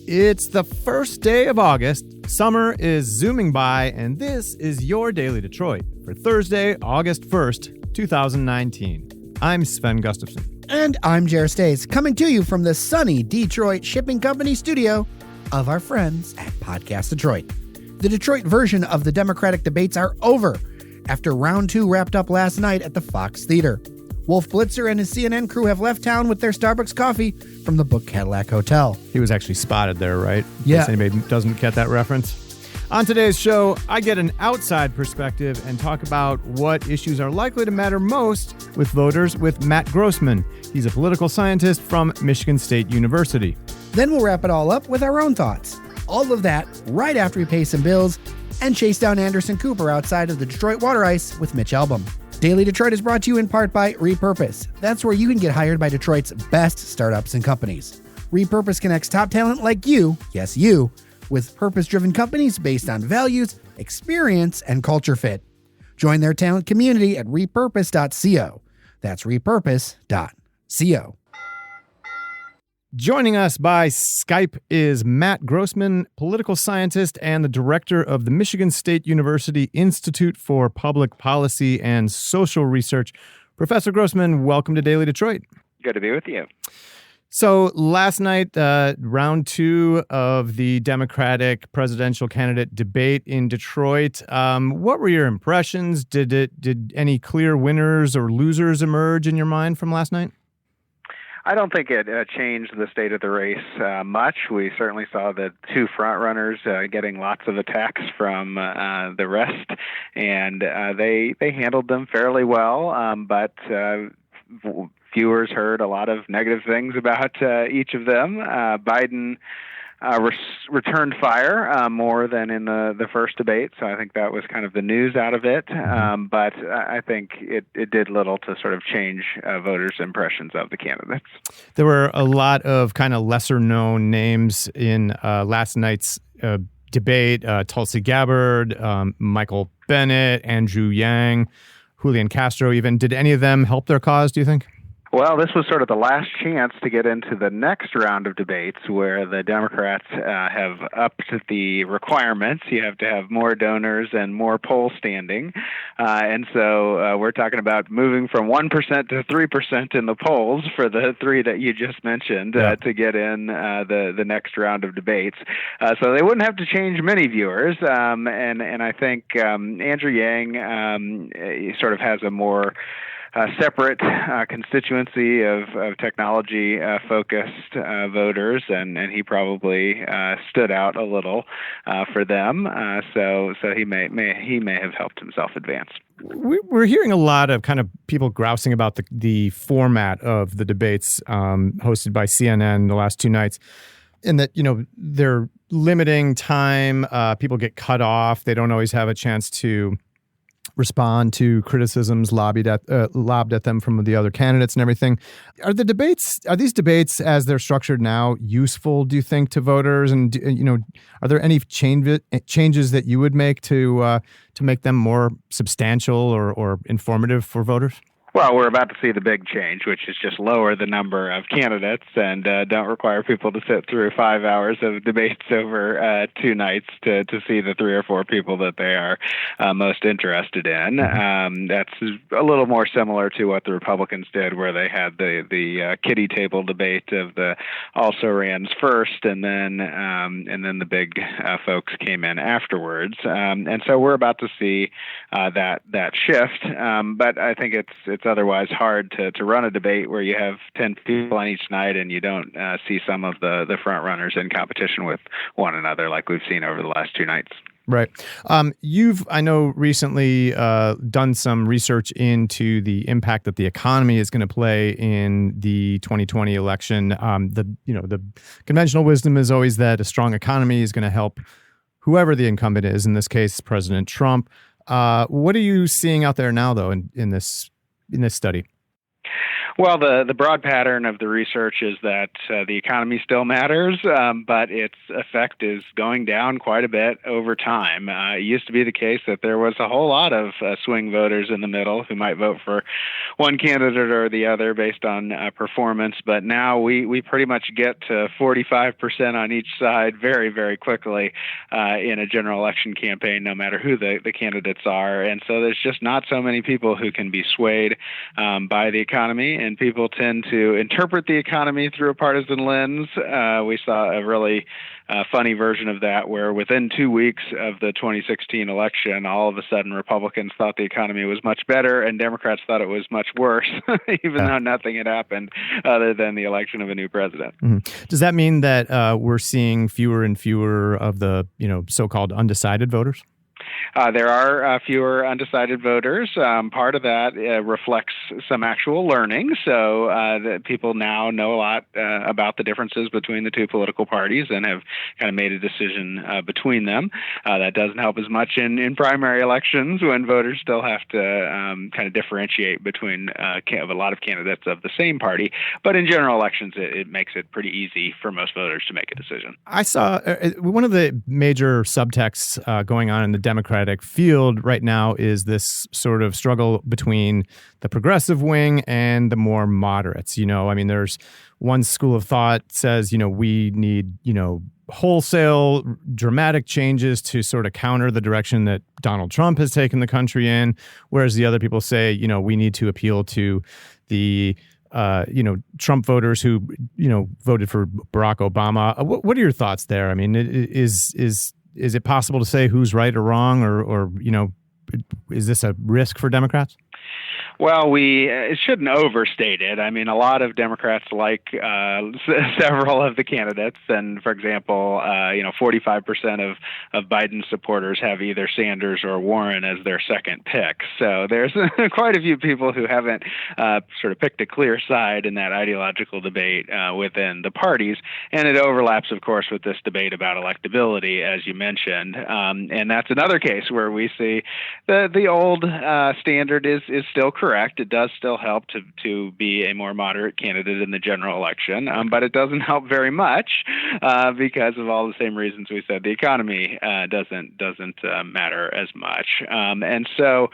It's the first day of August, summer is zooming by, and this is your Daily Detroit for Thursday, August 1st, 2019. I'm Sven Gustafson. And I'm Jer coming to you from the sunny Detroit Shipping Company studio of our friends at Podcast Detroit. The Detroit version of the Democratic debates are over after round 2 wrapped up last night at the Fox Theater. Wolf Blitzer and his CNN crew have left town with their Starbucks coffee from the Book Cadillac Hotel. He was actually spotted there, right? Yeah. In case anybody doesn't get that reference. On today's show, I get an outside perspective and talk about what issues are likely to matter most with voters with Matt Grossmann. He's a political scientist from Michigan State University. Then we'll wrap it all up with our own thoughts. All of that right after we pay some bills and chase down Anderson Cooper outside of the Detroit Water Ice with Mitch Albom. Daily Detroit is brought to you in part by Repurpose. That's where you can get hired by Detroit's best startups and companies. Repurpose connects top talent like you, yes you, with purpose-driven companies based on values, experience, and culture fit. Join their talent community at repurpose.co. That's repurpose.co. Joining us by Skype is Matt Grossmann, political scientist and the director of the Michigan State University Institute for Public Policy and Social Research. Professor Grossmann, welcome to Daily Detroit. Good to be with you. So last night, round 2 of the Democratic presidential candidate debate in Detroit. What were your impressions? Did any clear winners or losers emerge in your mind from last night? I don't think it changed the state of the race much. We certainly saw the two frontrunners getting lots of attacks from the rest, and they handled them fairly well, but viewers heard a lot of negative things about each of them. Biden returned fire more than in the first debate, so I think that was kind of the news out of it. But I think it did little to sort of change voters' impressions of the candidates. There were a lot of kind of lesser-known names in last night's debate. Tulsi Gabbard, Michael Bennet, Andrew Yang, Julian Castro even. Did any of them help their cause, do you think? Well, this was sort of the last chance to get into the next round of debates where the Democrats have upped the requirements. You have to have more donors and more poll standing. And so we're talking about moving from 1% to 3% in the polls for the three that you just mentioned to get in the next round of debates. So they wouldn't have to change many viewers. And I think Andrew Yang sort of has a more separate constituency of technology-focused voters, and he probably stood out a little for them. So he may have helped himself advance. We're hearing a lot of kind of people grousing about the format of the debates hosted by CNN the last 2 nights, and that they're limiting time. People get cut off. They don't always have a chance to respond to criticisms lobbed at them from the other candidates and everything. Are these debates as they're structured now useful, do you think, to voters? And are there any changes that you would make to make them more substantial or informative for voters? Well, we're about to see the big change, which is just lower the number of candidates and don't require people to sit through 5 hours of debates over 2 nights to see the 3 or 4 people that they are most interested in. That's a little more similar to what the Republicans did, where they had the kiddie table debate of the also-rans first, and then the big folks came in afterwards. And so we're about to see that shift. But I think it's otherwise hard to run a debate where you have 10 people on each night and you don't see some of the front runners in competition with one another like we've seen over the last 2 nights. Right. You've, I know, recently done some research into the impact that the economy is going to play in the 2020 election. The conventional wisdom is always that a strong economy is going to help whoever the incumbent is, in this case, President Trump. What are you seeing out there now, though, in this study? Well, the broad pattern of the research is that the economy still matters, but its effect is going down quite a bit over time. It used to be the case that there was a whole lot of swing voters in the middle who might vote for one candidate or the other based on performance, but now we pretty much get to 45% on each side very, very quickly in a general election campaign, no matter who the candidates are. And so there's just not so many people who can be swayed by the economy, and people tend to interpret the economy through a partisan lens. We saw a really funny version of that where within 2 weeks of the 2016 election, all of a sudden Republicans thought the economy was much better and Democrats thought it was much worse, even though nothing had happened other than the election of a new president. Mm-hmm. Does that mean that we're seeing fewer and fewer of the so-called undecided voters? There are fewer undecided voters. Part of that reflects some actual learning. So that people now know a lot about the differences between the two political parties and have kind of made a decision between them. That doesn't help as much in primary elections when voters still have to kind of differentiate between a lot of candidates of the same party. But in general elections, it makes it pretty easy for most voters to make a decision. I saw one of the major subtexts going on in the Democratic field right now is this sort of struggle between the progressive wing and the more moderates. There's one school of thought says, we need, wholesale dramatic changes to sort of counter the direction that Donald Trump has taken the country in. Whereas the other people say, we need to appeal to the Trump voters who, voted for Barack Obama. What are your thoughts there? I mean, is it possible to say who's right or wrong, or is this a risk for Democrats? Well, it shouldn't overstate it. I mean, a lot of Democrats like several of the candidates, and for example, 45% of Biden's supporters have either Sanders or Warren as their second pick. So there's quite a few people who haven't sort of picked a clear side in that ideological debate within the parties, and it overlaps, of course, with this debate about electability, as you mentioned, and that's another case where we see the old standard is still correct. It does still help to be a more moderate candidate in the general election, but it doesn't help very much because of all the same reasons we said. The economy doesn't matter as much, and so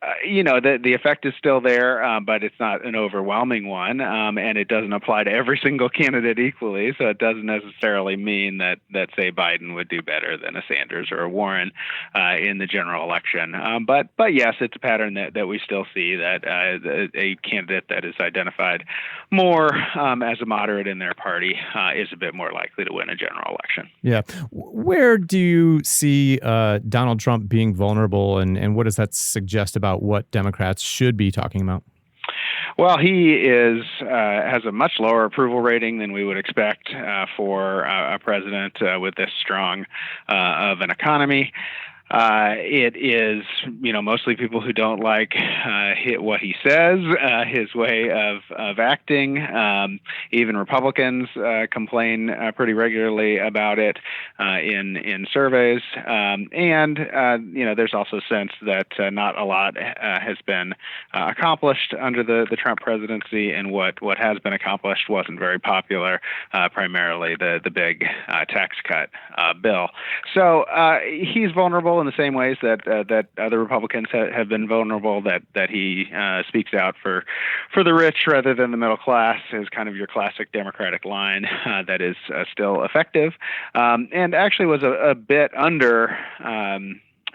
the effect is still there, but it's not an overwhelming one, and it doesn't apply to every single candidate equally. So it doesn't necessarily mean that say Biden would do better than a Sanders or a Warren in the general election. But yes, it's a pattern that we still see that a candidate that is identified more as a moderate in their party is a bit more likely to win a general election. Yeah. Where do you see Donald Trump being vulnerable, and what does that suggest about what Democrats should be talking about? Well, he has a much lower approval rating than we would expect for a president with this strong of an economy. It is, mostly people who don't like what he says, his way of acting. Even Republicans complain pretty regularly about it in surveys. And there's also a sense that not a lot has been accomplished under the Trump presidency, and what has been accomplished wasn't very popular, primarily the big tax cut bill. So he's vulnerable in the same ways that other Republicans have been vulnerable, that he speaks out for the rich rather than the middle class is kind of your classic Democratic line that is still effective, and actually was a bit under.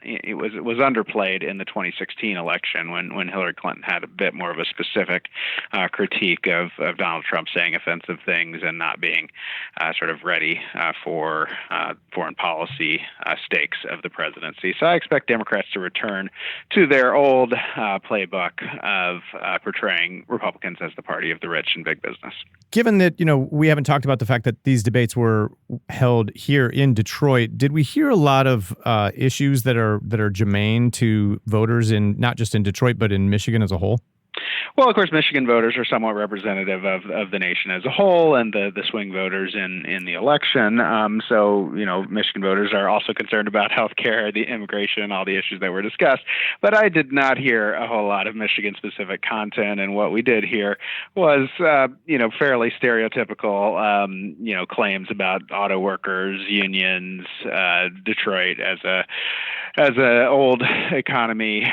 It was underplayed in the 2016 election when Hillary Clinton had a bit more of a specific critique of Donald Trump saying offensive things and not being sort of ready for foreign policy stakes of the presidency. So I expect Democrats to return to their old playbook of portraying Republicans as the party of the rich and big business. Given that, we haven't talked about the fact that these debates were held here in Detroit, did we hear a lot of issues that are germane to voters in not just in Detroit, but in Michigan as a whole? Well, of course, Michigan voters are somewhat representative of the nation as a whole and the swing voters in the election. So, Michigan voters are also concerned about health care, the immigration, all the issues that were discussed. But I did not hear a whole lot of Michigan-specific content. And what we did hear was, fairly stereotypical, claims about auto workers, unions, Detroit as a old economy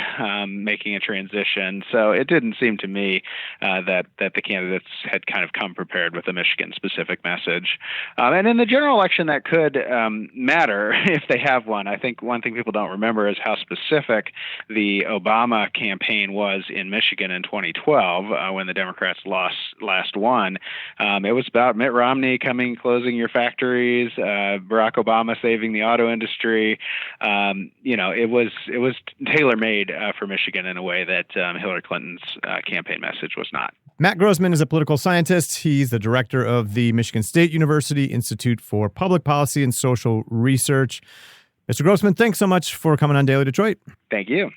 making a transition. So it didn't seem to me that the candidates had kind of come prepared with a Michigan-specific message. And in the general election, that could matter if they have one. I think one thing people don't remember is how specific the Obama campaign was in Michigan in 2012 when the Democrats last won. It was about Mitt Romney closing your factories, Barack Obama saving the auto industry. It was tailor-made for Michigan in a way that Hillary Clinton's campaign message was not. Matt Grossmann is a political scientist. He's the director of the Michigan State University Institute for Public Policy and Social Research. Mr. Grossmann, thanks so much for coming on Daily Detroit. Thank you.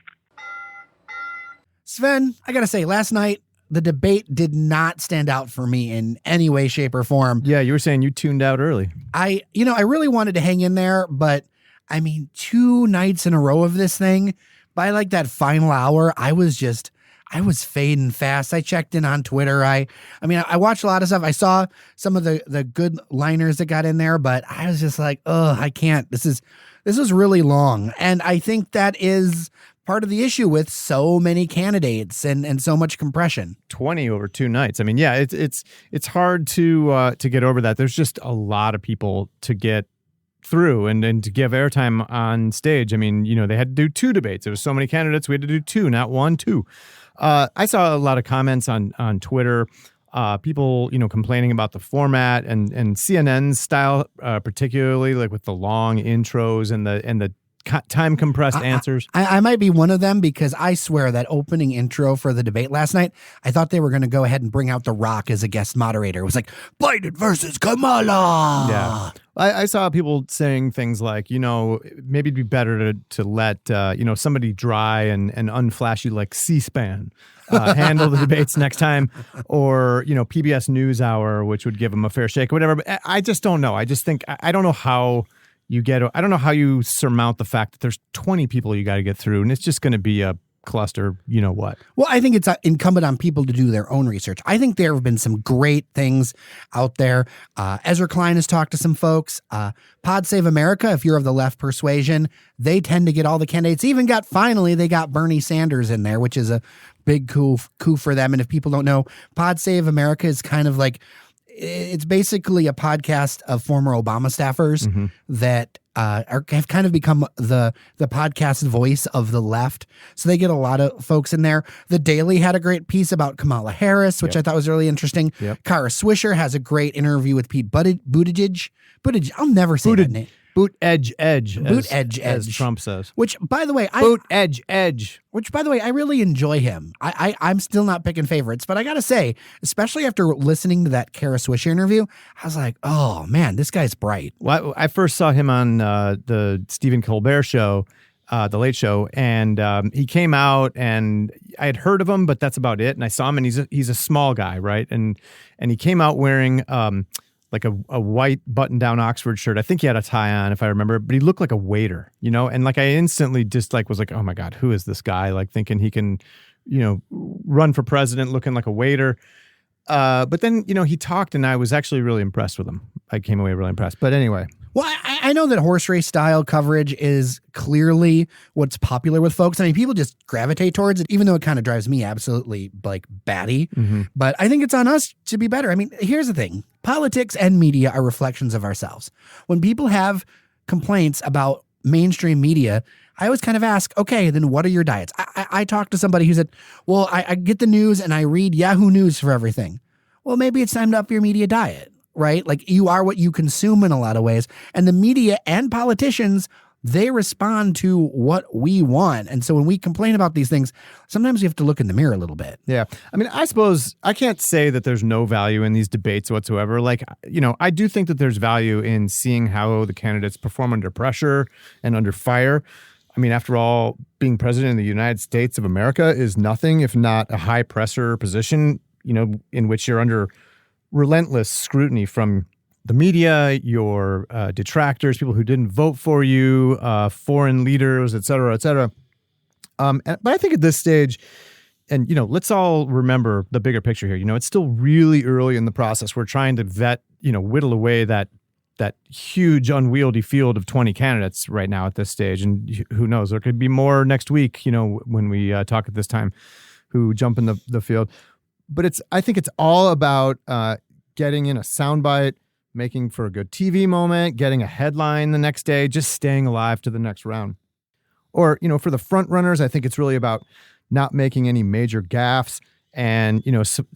Sven, I got to say, last night, the debate did not stand out for me in any way, shape, or form. Yeah, you were saying you tuned out early. I really wanted to hang in there, but 2 nights in a row of this thing, by like that final hour, I was fading fast. I checked in on Twitter. I watched a lot of stuff. I saw some of the good liners that got in there, but I was just like, I can't. This is really long. And I think that is part of the issue with so many candidates and so much compression. 20 over 2 nights. It's hard to get over that. There's just a lot of people to get through and to give airtime on stage. They had to do 2 debates. There was so many candidates. We had to do 2, not 1, 2. I saw a lot of comments on Twitter, people, complaining about the format and CNN's style, particularly like with the long intros and the time compressed answers. I might be one of them because I swear that opening intro for the debate last night, I thought they were going to go ahead and bring out The Rock as a guest moderator. It was like Biden versus Kamala. Yeah. I saw people saying things like, maybe it'd be better to let, somebody dry and unflashy like C-SPAN handle the debates next time, or, PBS NewsHour, which would give them a fair shake or whatever. But I just don't know. I just think, I don't know how I don't know how you surmount the fact that there's 20 people you got to get through, and it's just going to be a cluster, what? Well, I think it's incumbent on people to do their own research. I think there have been some great things out there. Ezra Klein has talked to some folks. Pod Save America, if you're of the left persuasion, they tend to get all the candidates. They got Bernie Sanders in there, which is a big coup for them. And if people don't know, Pod Save America is kind of like, it's basically a podcast of former Obama staffers that have kind of become the podcast voice of the left. So they get a lot of folks in there. The Daily had a great piece about Kamala Harris, which I thought was really interesting. Kara Swisher has a great interview with Pete Buttigieg. I'll never say that name. Boot edge, as Trump says. Which, by the way, edge. Which, by the way, I really enjoy him. I'm still not picking favorites, but I gotta say, especially after listening to that Kara Swisher interview, I was like, oh man, this guy's bright. Well, I first saw him on the Stephen Colbert show, the Late Show, and he came out, and I had heard of him, but that's about it. And I saw him, and he's a small guy, right? And he came out wearing like a white button-down Oxford shirt. I think he had a tie on, if I remember, but he looked like a waiter, And like I instantly just was like, oh my God, who is this guy? Like thinking he can, run for president looking like a waiter. But then, he talked, and I was actually really impressed with him. I came away really impressed. But anyway. Well, I know that horse race style coverage is clearly what's popular with folks. People just gravitate towards it, even though it kind of drives me absolutely like batty. But I think it's on us to be better. Here's the thing. Politics and media are reflections of ourselves. When people have complaints about mainstream media, I always kind of ask, okay, then what are your diets? I talked to somebody who said, well, I get the news and I read Yahoo News for everything. Well, maybe it's time to up your media diet. Right? Like you are what you consume in a lot of ways. And the media and politicians, they respond to what we want. And so when we complain about these things, sometimes you have to look in the mirror a little bit. Yeah. I suppose I can't say that there's no value in these debates whatsoever. Like, I do think that there's value in seeing how the candidates perform under pressure and under fire. I mean, after all, being president of the United States of America is nothing if not a high pressure position, in which you're under relentless scrutiny from the media, your detractors, people who didn't vote for you, foreign leaders, et cetera, et cetera. But I think at this stage, and, let's all remember the bigger picture here. It's still really early in the process. We're trying to whittle away that huge unwieldy field of 20 candidates right now at this stage. And who knows, there could be more next week, when we talk at this time, who jump in the field. But I think it's all about getting in a soundbite, making for a good TV moment, getting a headline the next day, just staying alive to the next round. Or, for the front runners, I think it's really about not making any major gaffes and,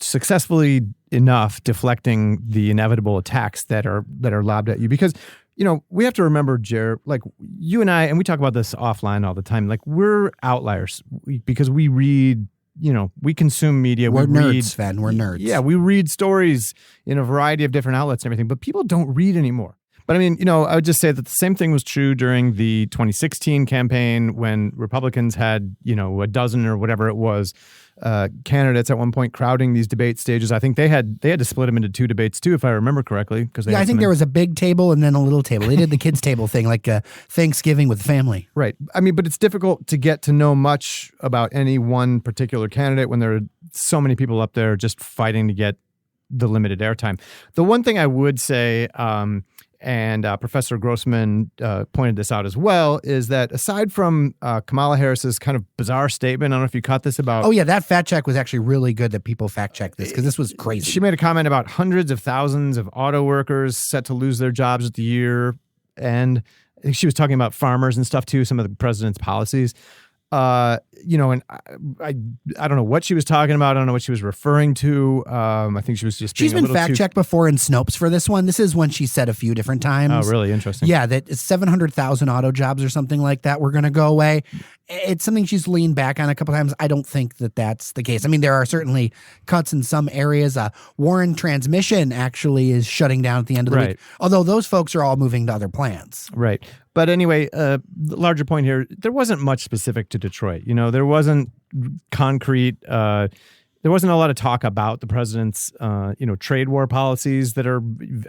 successfully enough deflecting the inevitable attacks that are lobbed at you. Because, we have to remember, Jer, like you and I, and we talk about this offline all the time, like we're outliers because we read, we consume media. We're nerds, Sven. We're nerds. Yeah, we read stories in a variety of different outlets and everything, but people don't read anymore. But I mean, I would just say that the same thing was true during the 2016 campaign when Republicans had, a dozen or whatever it was, candidates at one point crowding these debate stages. I think they had to split them into two debates too, if I remember correctly. I think there was a big table and then a little table. They did the kids' table thing, like Thanksgiving with the family. Right. I mean, but it's difficult to get to know much about any one particular candidate when there are so many people up there just fighting to get the limited airtime. The one thing I would say, and Professor Grossmann pointed this out as well, is that aside from Kamala Harris's kind of bizarre statement, I don't know if you caught this about... Oh, yeah, that fact check was actually really good that people fact checked this because this was crazy. She made a comment about hundreds of thousands of auto workers set to lose their jobs at the year. And I think she was talking about farmers and stuff too, some of the president's policies. And I don't know what she was talking about. I don't know what she was referring to. I think she was just being She's been fact-checked before in Snopes for this one. This is one she said a few different times. Oh, really? Interesting. Yeah, that 700,000 auto jobs or something like that were going to go away. It's something she's leaned back on a couple times. I don't think that that's the case. I mean, there are certainly cuts in some areas. Warren Transmission actually is shutting down at the end of the week, although those folks are all moving to other plants. Right. But anyway, the larger point here, there wasn't much specific to Detroit. There wasn't concrete, there wasn't a lot of talk about the president's, trade war policies that are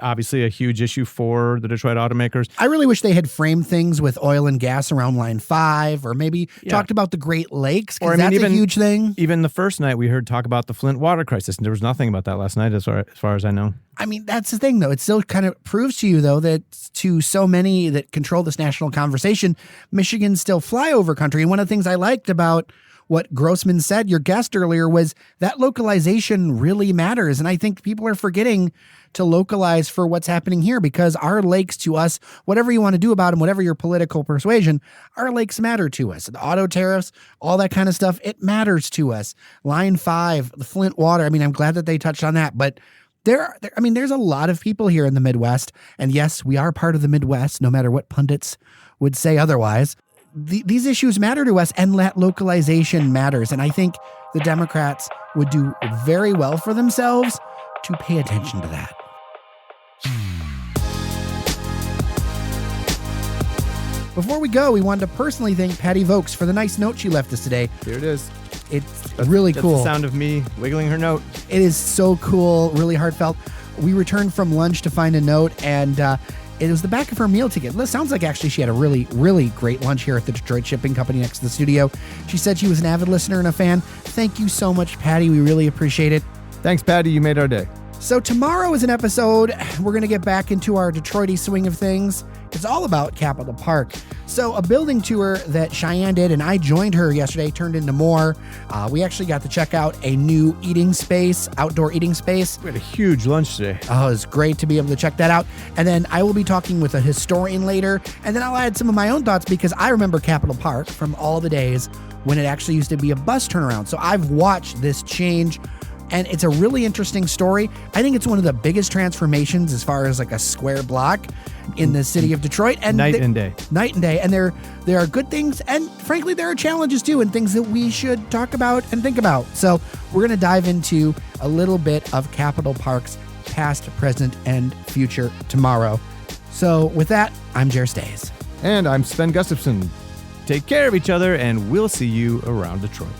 obviously a huge issue for the Detroit automakers. I really wish they had framed things with oil and gas around Line 5 or maybe talked about the Great Lakes because that's a huge thing. Even the first night we heard talk about the Flint water crisis, and there was nothing about that last night as far as I know. I mean, that's the thing, though. It still kind of proves to you, though, that to so many that control this national conversation, Michigan's still flyover country. And one of the things I liked about what Grossmann said, your guest earlier, was that localization really matters. And I think people are forgetting to localize for what's happening here because our lakes to us, whatever you want to do about them, whatever your political persuasion, our lakes matter to us. The auto tariffs, all that kind of stuff, it matters to us. Line 5, the Flint water. I mean, I'm glad that they touched on that, but there's a lot of people here in the Midwest. And yes, we are part of the Midwest, no matter what pundits would say otherwise. These issues matter to us, and that localization matters. And I think the Democrats would do very well for themselves to pay attention to that. Before we go, we wanted to personally thank Patty Vokes for the nice note she left us today. Here it is. It's really cool. That's the sound of me wiggling her note. It is so cool, really heartfelt. We returned from lunch to find a note, and it was the back of her meal ticket. It sounds like actually she had a really, really great lunch here at the Detroit Shipping Company next to the studio. She said she was an avid listener and a fan. Thank you so much, Patty. We really appreciate it. Thanks, Patty. You made our day. So tomorrow is an episode. We're going to get back into our Detroit-y swing of things. It's all about Capitol Park. So a building tour that Cheyenne did, and I joined her yesterday, turned into more. We actually got to check out a new eating space, outdoor eating space. We had a huge lunch today. Oh, it was great to be able to check that out. And then I will be talking with a historian later. And then I'll add some of my own thoughts because I remember Capitol Park from all the days when it actually used to be a bus turnaround. So I've watched this change. And it's a really interesting story. I think it's one of the biggest transformations as far as like a square block in the city of Detroit. And night and day. And there are good things. And frankly, there are challenges too, and things that we should talk about and think about. So we're going to dive into a little bit of Capitol Park's past, present, and future tomorrow. So with that, I'm Jer Stays. And I'm Sven Gustafson. take care of each other, and we'll see you around Detroit.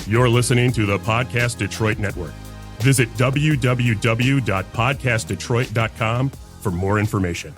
You're listening to the Podcast Detroit Network. Visit www.podcastdetroit.com for more information.